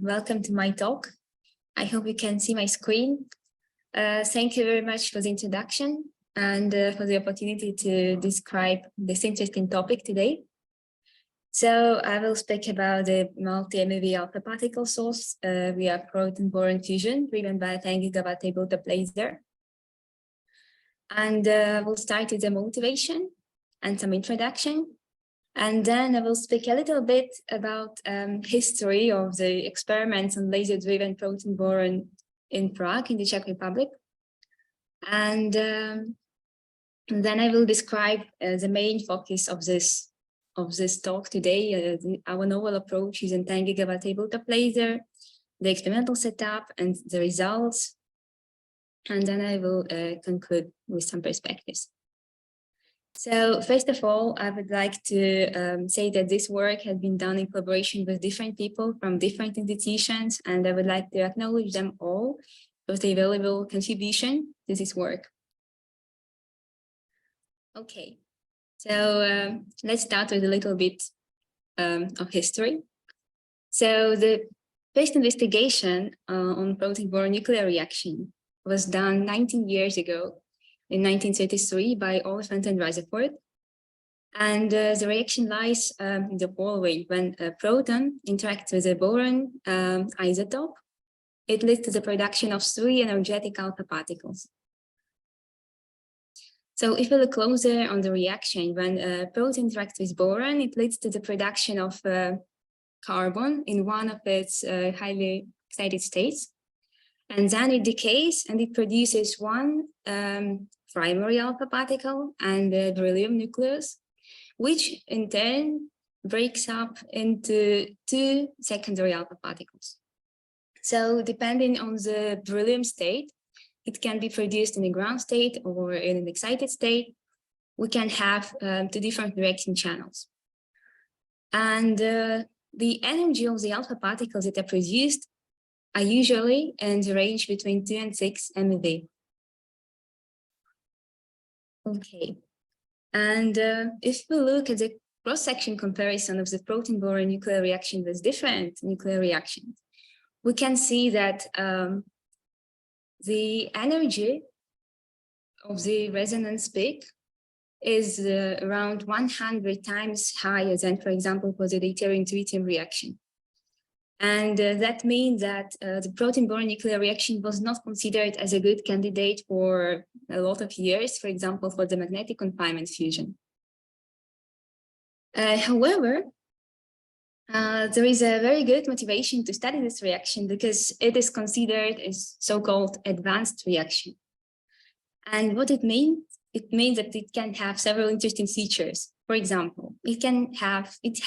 welcome to my talk. I hope you can see my screen. Thank you very much for the introduction and for the opportunity to describe this interesting topic today. So I will speak about the multi-MeV alpha particle source via proton-boron fusion driven by a 10 gigawatt tabletop laser. And we'll start with the motivation and some introduction. And then I will speak a little bit about history of the experiments on laser-driven proton-boron in Prague, in the Czech Republic. And then I will describe the main focus of this talk today. Our novel approach is a 10 gigawatt tabletop laser, the experimental setup and the results. And then I will conclude with some perspectives. So first of all, I would like to say that this work has been done in collaboration with different people from different institutions, and I would like to acknowledge them all for the valuable contribution to this work. Okay, so let's start with a little bit of history. So the first investigation on proton-boron nuclear reaction was done 19 years ago in 1933 by Oliphant and Rutherford. And the reaction lies in the following: when a proton interacts with a boron isotope, it leads to the production of 3 energetic alpha particles. So if we look closer on the reaction, when a proton interacts with boron, it leads to the production of carbon in one of its highly excited states. And then it decays and it produces one primary alpha particle and the beryllium nucleus, which in turn breaks up into 2 secondary alpha particles. So depending on the beryllium state, it can be produced in a ground state or in an excited state. We can have 2 different reaction channels. And the energy of the alpha particles that are produced are usually in the range between 2 and 6 MeV. Okay, and if we look at the cross-section comparison of the proton-boron nuclear reaction with different nuclear reactions, we can see that the energy of the resonance peak is around 100 times higher than, for example, for the deuterium-tritium reaction. And that means that the proton-boron nuclear reaction was not considered as a good candidate for a lot of years, for example, for the magnetic confinement fusion. However, there is a very good motivation to study this reaction because it is considered a so-called advanced reaction. And what it means that it can have several interesting features. For example, it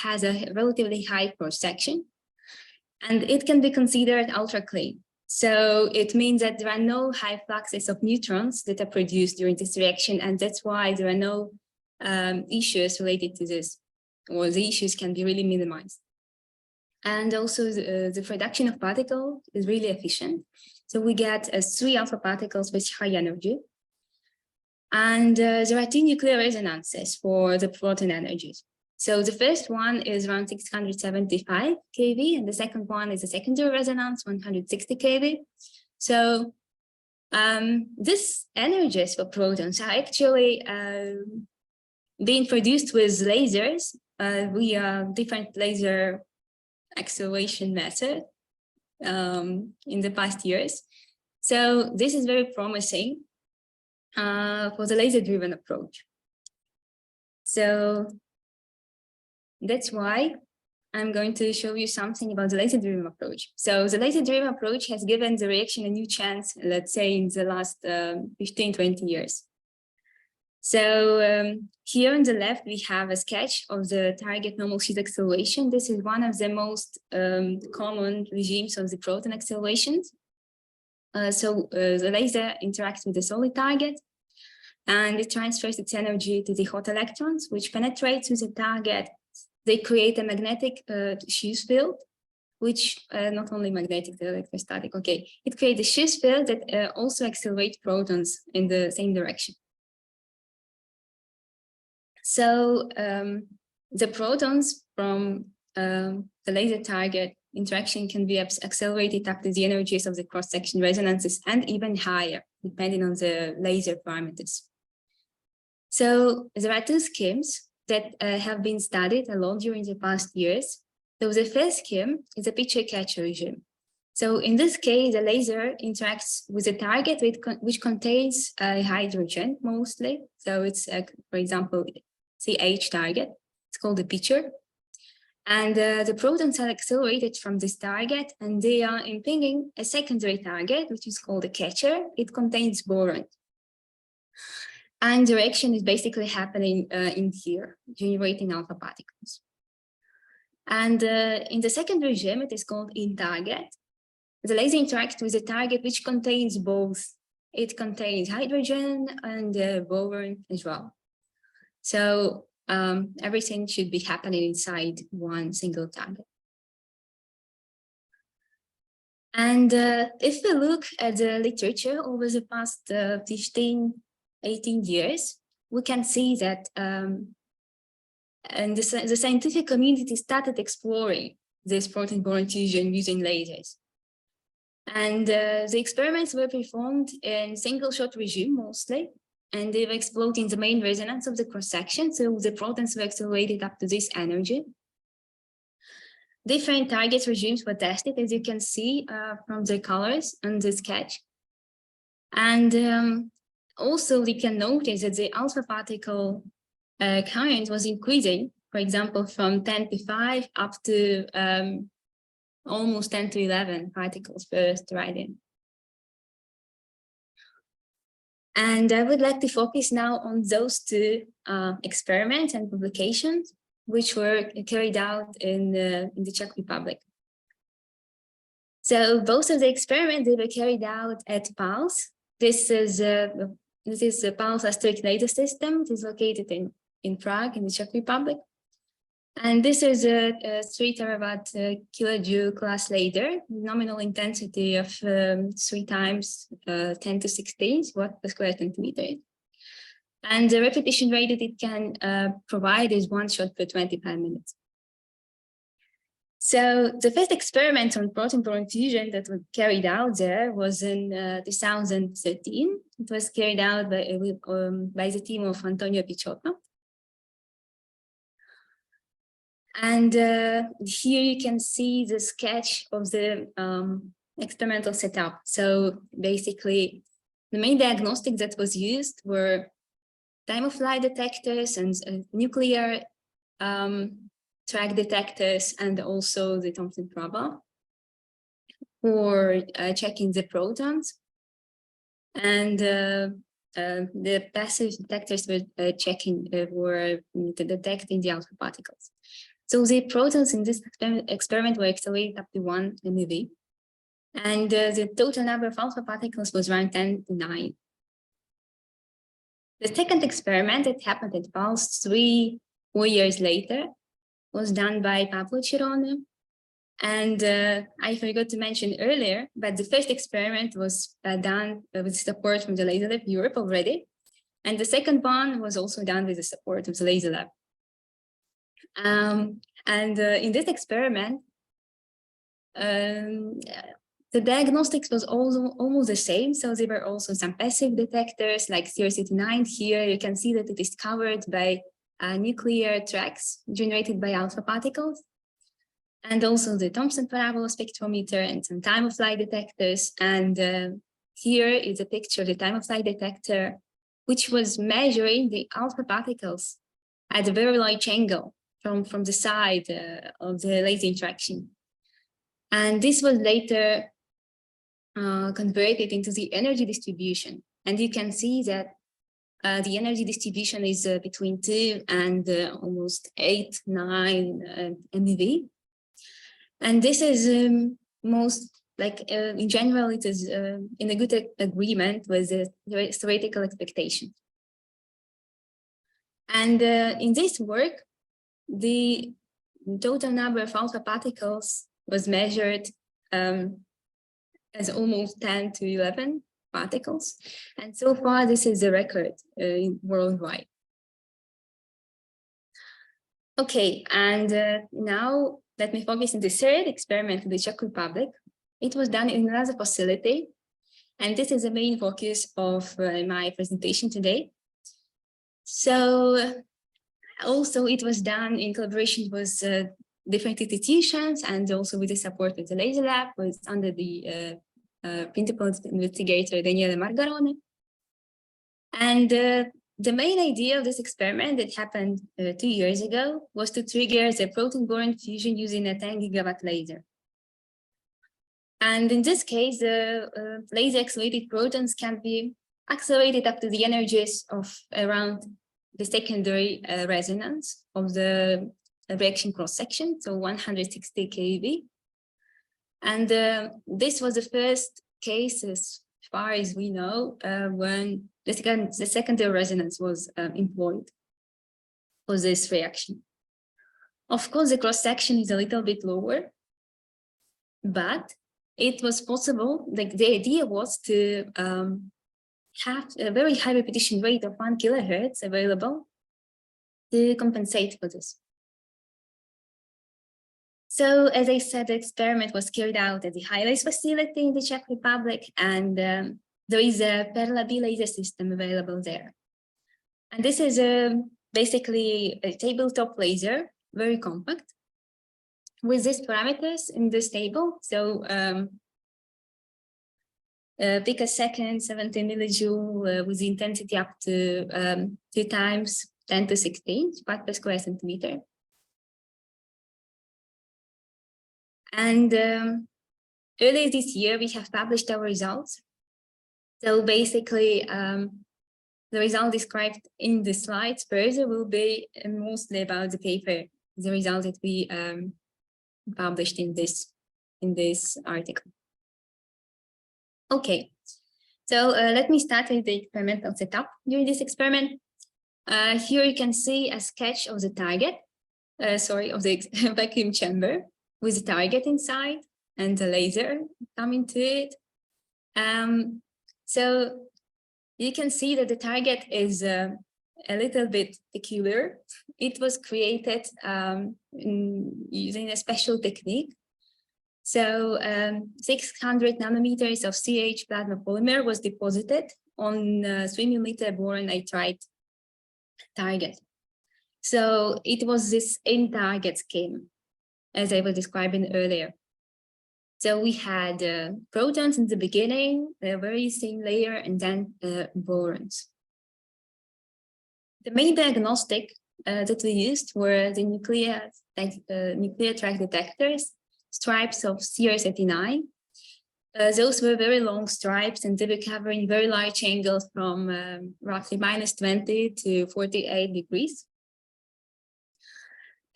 has a relatively high cross-section, and it can be considered ultra-clean. So it means that there are no high fluxes of neutrons that are produced during this reaction, and that's why there are no issues related to this, or the issues can be really minimized. And also the production of particles is really efficient. So we get 3 alpha particles with high energy. And there are 2 nuclear resonances for the proton energies. So the first one is around 675 kV, and the second one is a secondary resonance, 160 kV. So these energies for protons are actually being produced with lasers via different laser acceleration method in the past years. So this is very promising for the laser-driven approach. So that's why I'm going to show you something about the laser-driven approach. So the laser-driven approach has given the reaction a new chance, let's say, in the last 15, 20 years. So here on the left, we have a sketch of the target normal sheet acceleration. This is one of the most common regimes of the proton accelerations. So the laser interacts with the solid target, and it transfers its energy to the hot electrons, which penetrate through the target. They create a magnetic sheath field, which not only magnetic, the electrostatic, okay. It creates a sheath field that also accelerates protons in the same direction. So the protons from the laser target interaction can be accelerated up to the energies of the cross-section resonances and even higher, depending on the laser parameters. So there are two schemes that have been studied a lot during the past years. So the first scheme is a picture catcher regime. So in this case, the laser interacts with a target which contains hydrogen mostly. So it's, for example, CH target. It's called a pitcher. And the protons are accelerated from this target, and they are impinging a secondary target, which is called a catcher. It contains boron. And the reaction is basically happening in here, generating alpha particles. And in the second regime, it is called in target. The laser interacts with a target which contains both. It contains hydrogen and boron as well. So everything should be happening inside one single target. And if we look at the literature over the past 15, 18 years, we can see that and the scientific community started exploring this proton-boron fusion using lasers. And the experiments were performed in single-shot regime mostly, and they were exploiting the main resonance of the cross-section, so the protons were accelerated up to this energy. Different target regimes were tested, as you can see from the colors on the sketch. And also we can notice that the alpha particle current was increasing, for example, from 10 to 5 up to almost 10 to 11 particles per radian. And I would like to focus now on those two experiments and publications which were carried out in the Czech Republic. So both of the experiments, they were carried out at PALS. This is the PALS asterisk laser system. It is located in Prague, in the Czech Republic. And this is a 3 terawatt kilojoule class laser, nominal intensity of 3 times 10 to 16 watt per square centimeter. And the repetition rate that it can provide is 1 shot per 25 minutes. So the first experiment on proton-boron fusion that was carried out there was in 2013. It was carried out by the team of Antonio Picciotto. And here you can see the sketch of the experimental setup. So basically, the main diagnostic that was used were time-of-flight detectors and nuclear track detectors, and also the Thomson probe for checking the protons. And the passive detectors were detecting the alpha particles. So the protons in this experiment were accelerated up to 1 MeV. And the total number of alpha particles was around 10 to 9. The second experiment that happened at PALS 4 years later was done by Pablo Chirone. And I forgot to mention earlier, but the first experiment was done with support from the Laserlab-Europe already. And the second one was also done with the support of the Laserlab. In this experiment, the diagnostics was also almost the same. So there were also some passive detectors like 039. Here you can see that it is covered by nuclear tracks generated by alpha particles. And also the Thomson parabola spectrometer and some time-of-flight detectors. And here is a picture of the time-of-flight detector, which was measuring the alpha particles at a very large angle from the side of the laser interaction. And this was later converted into the energy distribution. And you can see that the energy distribution is between 2 and almost 8, 9 MeV. And this is most, like in general, it is in a good agreement with the theoretical expectation. And in this work, the total number of alpha particles was measured as almost 10 to 11 particles. And so far, this is the record worldwide. Okay, and now let me focus on the third experiment in the Czech Republic. It was done in another facility, and this is the main focus of my presentation today. So also it was done in collaboration with different institutions and also with the support of the Laser Lab, was under the principal investigator Daniele Margarone. And the main idea of this experiment that happened 2 years ago was to trigger the proton-boron fusion using a 10 gigawatt laser. And in this case, the laser accelerated protons can be accelerated up to the energies of around the secondary resonance of the reaction cross-section, so 160 keV. And this was the first case, as far as we know, when the secondary resonance was employed for this reaction. Of course, the cross-section is a little bit lower, but it was possible, like the idea was to have a very high repetition rate of 1 kilohertz available to compensate for this. So, as I said, the experiment was carried out at the Highlights facility in the Czech Republic, and there is a parallel B laser system available there. And this is basically a tabletop laser, very compact, with these parameters in this table. So picosecond, 70 millijoule with the intensity up to 2 times 10 to 16 watt per square centimeter. And earlier this year, we have published our results. So basically, the result described in the slides further will be mostly about the paper, the result that we published in this article. Okay, so let me start with the experimental setup during this experiment. Here you can see a sketch of the target, of the vacuum chamber with the target inside and the laser coming to it. So you can see that the target is a little bit peculiar. It was created using a special technique. So 600 nanometers of CH plasma polymer was deposited on 3mm boron nitride target. So it was this in-target scheme, as I was describing earlier. So we had protons in the beginning, the very same layer, and then borons. The main diagnostic that we used were the nuclear track detectors, stripes of CR39. Those were very long stripes, and they were covering very large angles from roughly -20 to 48 degrees.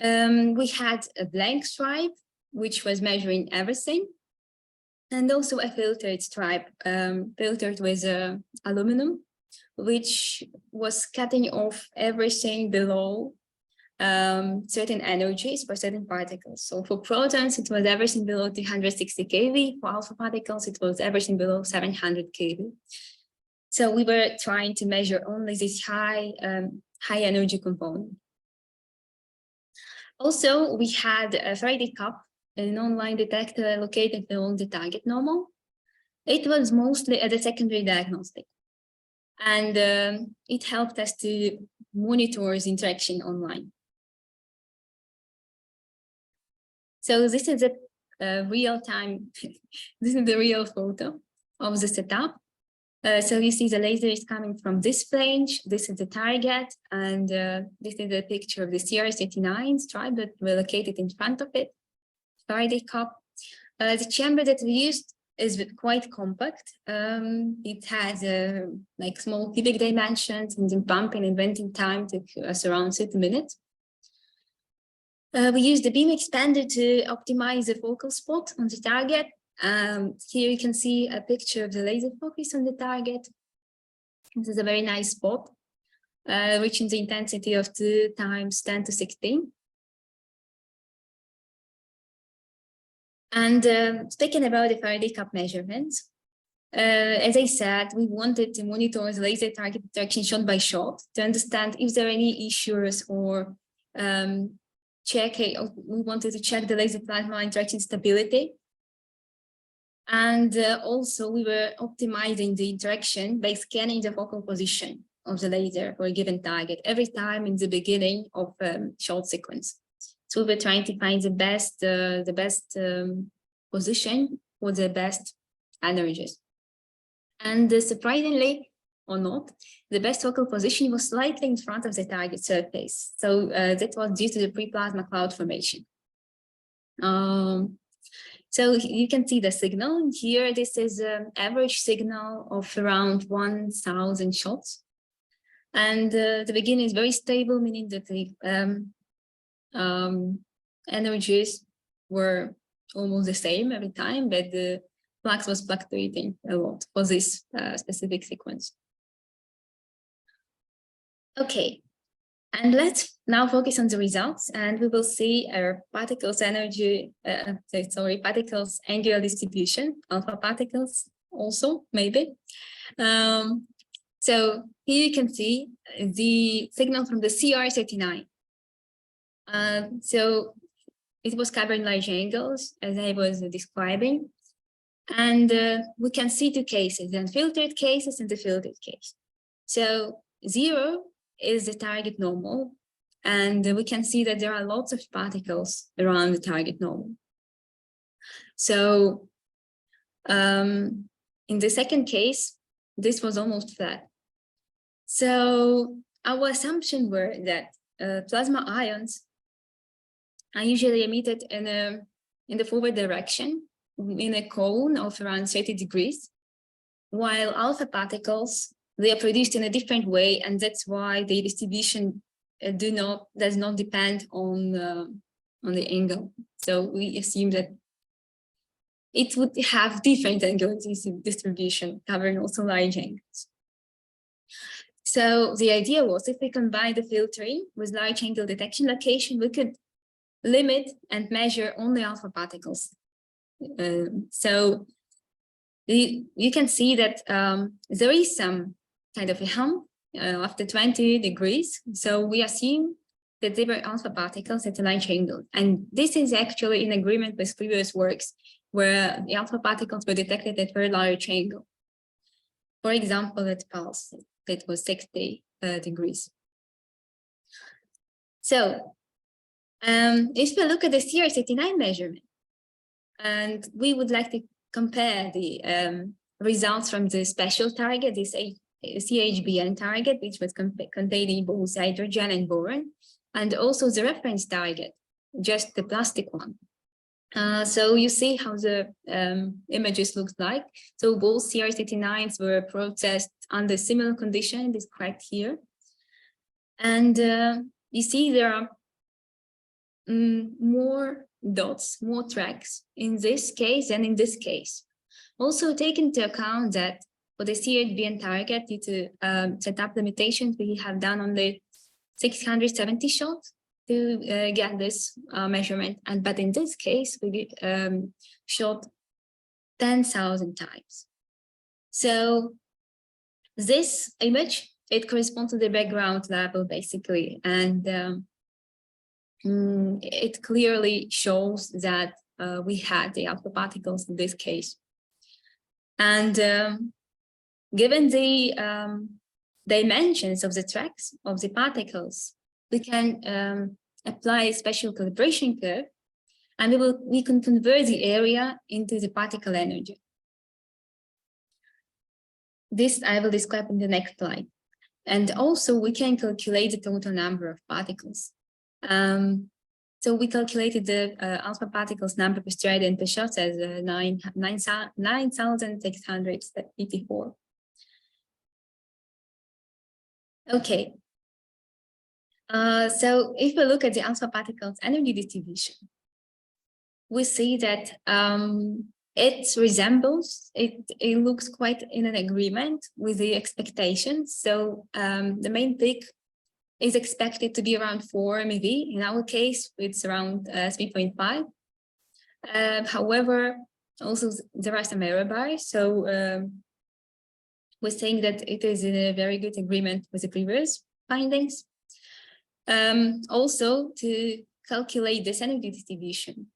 We had a blank stripe, which was measuring everything, and also a filtered stripe, filtered with aluminum, which was cutting off everything below certain energies for certain particles. So for protons, it was everything below 260 keV. For alpha particles, it was everything below 700 keV. So we were trying to measure only this high energy component. Also, we had a Faraday cup, an online detector located below the target normal. It was mostly as a secondary diagnostic, and it helped us to monitor the interaction online. So this is a real-time, this is the real photo of the setup. So you see the laser is coming from this flange, this is the target, and this is a picture of the CR39 stripe that were located in front of it, Faraday cup. The chamber that we used is quite compact. It has like small cubic dimensions, and the pumping and venting time took us around 30 minutes. We used the beam expander to optimize the focal spot on the target. Here you can see a picture of the laser focus on the target. This is a very nice spot, reaching the intensity of 2 times 10 to 16. And speaking about the Faraday cup measurements, as I said, we wanted to monitor the laser target interaction shot by shot to understand if there are any issues or wanted to check the laser plasma interaction stability. And also we were optimizing the interaction by scanning the focal position of the laser for a given target every time in the beginning of short sequence. So we were trying to find the best position for the best energies. And surprisingly or not, the best focal position was slightly in front of the target surface. So that was due to the pre-plasma cloud formation. So you can see the signal here. This is an average signal of around 1,000 shots. And the beginning is very stable, meaning that the energies were almost the same every time, but the flux was fluctuating a lot for this specific sequence. Okay. And let's now focus on the results, and we will see our particles energy, particles angular distribution, alpha particles also, maybe. So here you can see the signal from the CR39. So it was covered in large angles, as I was describing. And we can see two cases, the unfiltered cases and the filtered case. So 0 is the target normal, and we can see that there are lots of particles around the target normal. So in the second case, this was almost flat. So our assumption were that plasma ions are usually emitted in the forward direction in a cone of around 30 degrees, while alpha particles, they are produced in a different way, and that's why the distribution does not depend on the angle. So we assume that it would have different angular distribution, covering also large angles. So the idea was, if we combine the filtering with large angle detection location, we could limit and measure only alpha particles. So you can see that there is some kind of a hump after 20 degrees. So we assume that they were alpha particles at a large angle. And this is actually in agreement with previous works where the alpha particles were detected at very large angle. For example, at pulse, that was 60 degrees. So if we look at the CR39 measurement, and we would like to compare the results from the special target, this CHBN target, which was containing both hydrogen and boron, and also the reference target, just the plastic one. So you see how the images look like. So both CR39s were processed under similar conditions described here. And you see there are more dots, more tracks in this case than in this case. Also take into account that for the CHBN target, due to setup limitations, we have done only 670 shots to get this measurement. But in this case, we shot 10,000 times. So this image, it corresponds to the background level basically. And it clearly shows that we had the alpha particles in this case. And given the dimensions of the tracks of the particles, we can apply a special calibration curve, and we can convert the area into the particle energy. This I will describe in the next slide. And also we can calculate the total number of particles. So we calculated the alpha particles number per stride and per shot as 9,684. Okay. So if we look at the alpha particles energy distribution, we see that it resembles, it looks quite in an agreement with the expectations. So the main peak is expected to be around 4 MeV. In our case, it's around 3.5. However, also there are some error bars. So we're saying that it is in a very good agreement with the previous findings. Also, to calculate this energy distribution,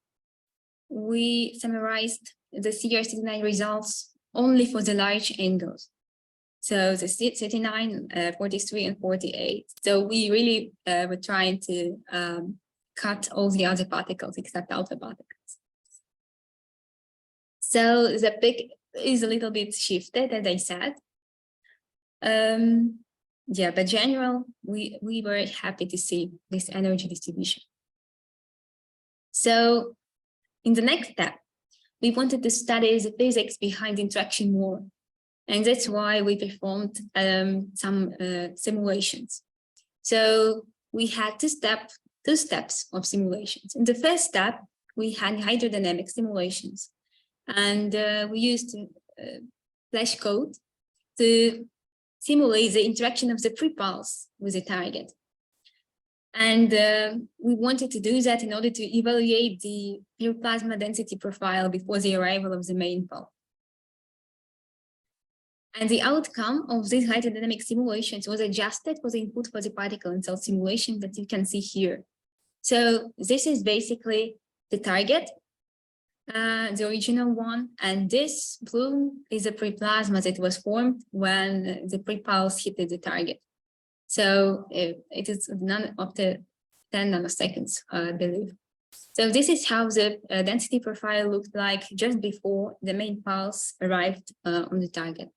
we summarized the CR39 results only for the large angles. So the 39, 43, and 48. So we really were trying to cut all the other particles except alpha particles. So the peak is a little bit shifted, as I said. Yeah, but general, we were happy to see this energy distribution. So in the next step, we wanted to study the physics behind interaction more. And that's why we performed some simulations. So we had two steps of simulations. In the first step, we had hydrodynamic simulations. And we used flash code to simulate the interaction of the pre-pulse with the target. And we wanted to do that in order to evaluate the pure plasma density profile before the arrival of the main pulse. And the outcome of these hydrodynamic simulations was adjusted for the input for the particle and cell simulation that you can see here. So this is basically the target, the original one, and this blue is a pre-plasma that was formed when the pre-pulse hit the target. So it is none of the 10 nanoseconds, I believe. So this is how the density profile looked like just before the main pulse arrived on the target.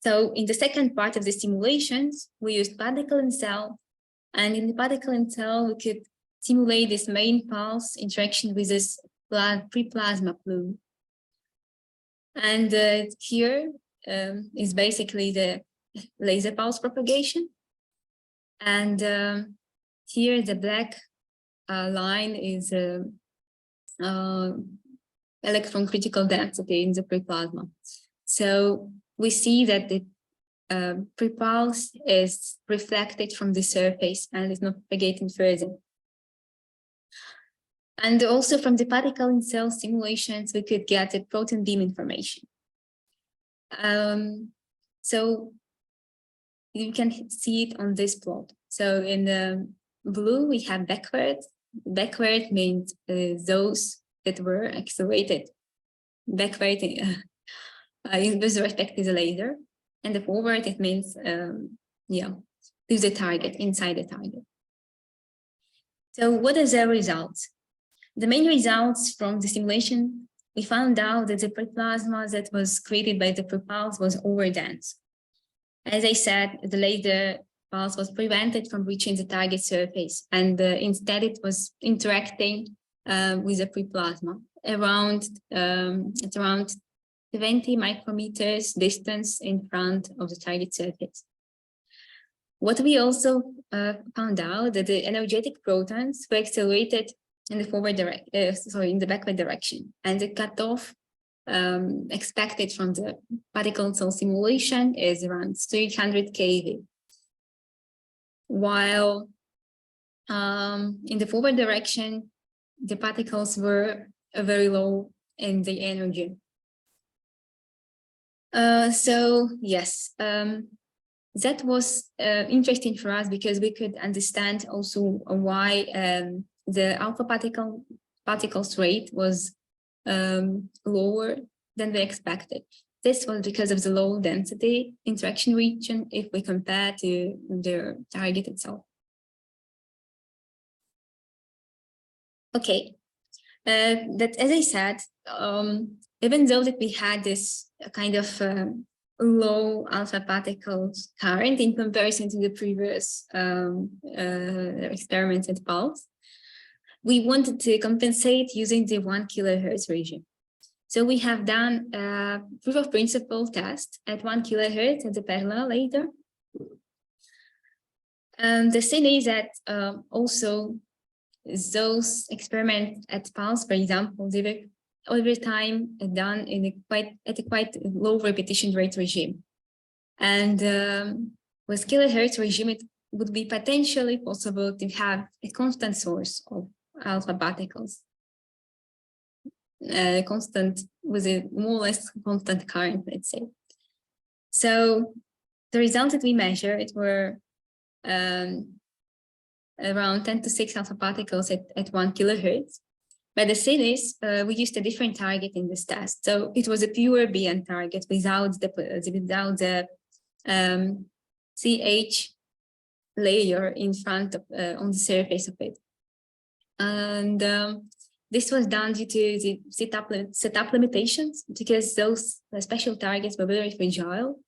So in the second part of the simulations, we used particle and cell, and in the particle and cell, we could simulate this main pulse interaction with this pre-plasma plume. And here is basically the laser pulse propagation. And here the black line is electron critical density in the pre-plasma. So we see that the pre-pulse is reflected from the surface and is not propagating further. And also from the particle and cell simulations, we could get a proton beam information. So you can see it on this plot. So in the blue, we have backward. Backward means those that were accelerated backward with respect to the laser. And the forward, it means, yeah, to the target, inside the target. So what are the results? The main results from the simulation, we found out that the pre-plasma that was created by the pre-pulse was overdense. As I said, the laser pulse was prevented from reaching the target surface, and instead it was interacting with the pre-plasma around, at around 20 micrometers distance in front of the target surface. What we also found out that the energetic protons were accelerated in the forward in the backward direction, and the cutoff expected from the particle cell simulation is around 300 keV, while in the forward direction, the particles were very low in the energy. So yes, that was interesting for us because we could understand also why the alpha particles rate was lower than we expected. This was because of the low density interaction region if we compare to the target itself. Okay, that as I said, even though that we had this kind of low alpha particles current in comparison to the previous experiments at pulse, we wanted to compensate using the 1 kilohertz regime. So we have done a proof of principle test at 1 kilohertz at the parallel laser. The thing is that also those experiments at pulse, for example, they were over time done in a quite low repetition rate regime. And with kilohertz regime, it would be potentially possible to have a constant source of alpha particles, constant with a more or less constant current, let's say. So the results that we measured were around 10 to 6 alpha particles at 1 kilohertz. But the thing is, we used a different target in this test. So it was a pure BN target without the CH layer in front of on the surface of it. And this was done due to the setup limitations, because those special targets were very fragile.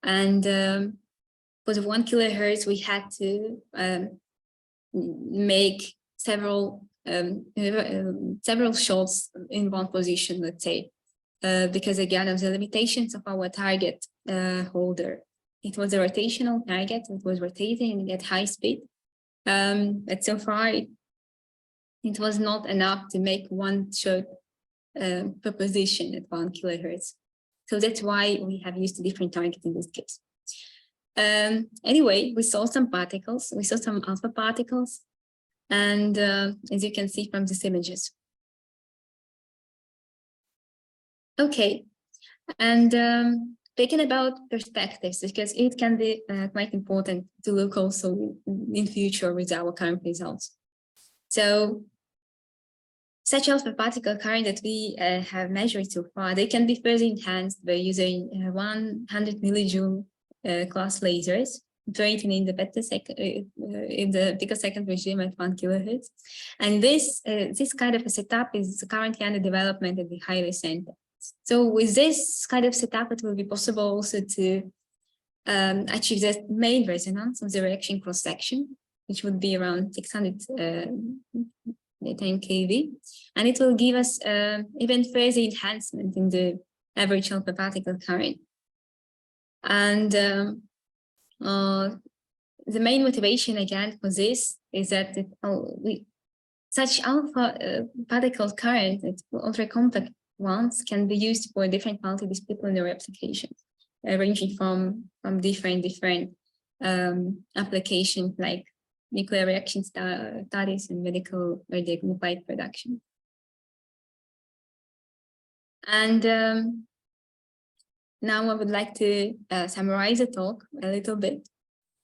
And because of 1 kilohertz, we had to make several shots in one position, let's say, because again of the limitations of our target holder. It was a rotational target. It was rotating at high speed, but so far it was not enough to make one shot per position at 1 kilohertz. So that's why we have used a different target in this case. Anyway, we saw some particles. We saw some alpha particles. And as you can see from these images. Okay, and thinking about perspectives, because it can be quite important to look also in future with our current results. So such alpha particle current that we have measured so far, they can be further enhanced by using 100 millijoule class lasers, operating in the picosecond regime at 1 kilohertz. And this kind of a setup is currently under development at the High Center. So with this kind of setup, it will be possible also to achieve the main resonance of the reaction cross-section, which would be around 610 kV. And it will give us even further enhancement in the average alpha particle current. And the main motivation again for this is that such alpha particle current, ultra compact ones, can be used for different multidisciplinary applications, ranging from different applications like nuclear reaction studies and medical radionuclide production. And now I would like to summarize the talk a little bit.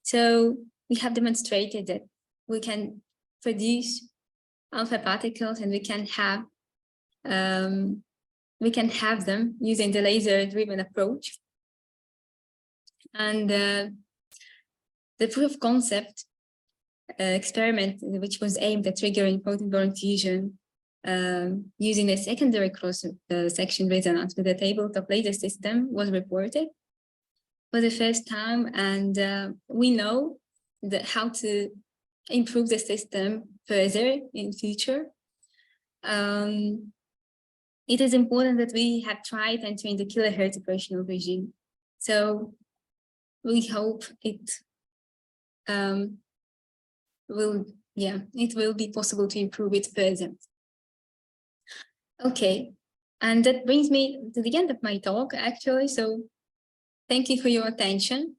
So we have demonstrated that we can produce alpha particles, and we can have them using the laser-driven approach. And the proof of concept experiment, which was aimed at triggering proton-Boron fusion using a secondary cross-section resonance with a tabletop laser system, was reported for the first time, and we know how to improve the system further in future. It is important that we have tried entering the kilohertz operational regime. So we hope it will be possible to improve it further. Okay, and that brings me to the end of my talk, actually. So thank you for your attention.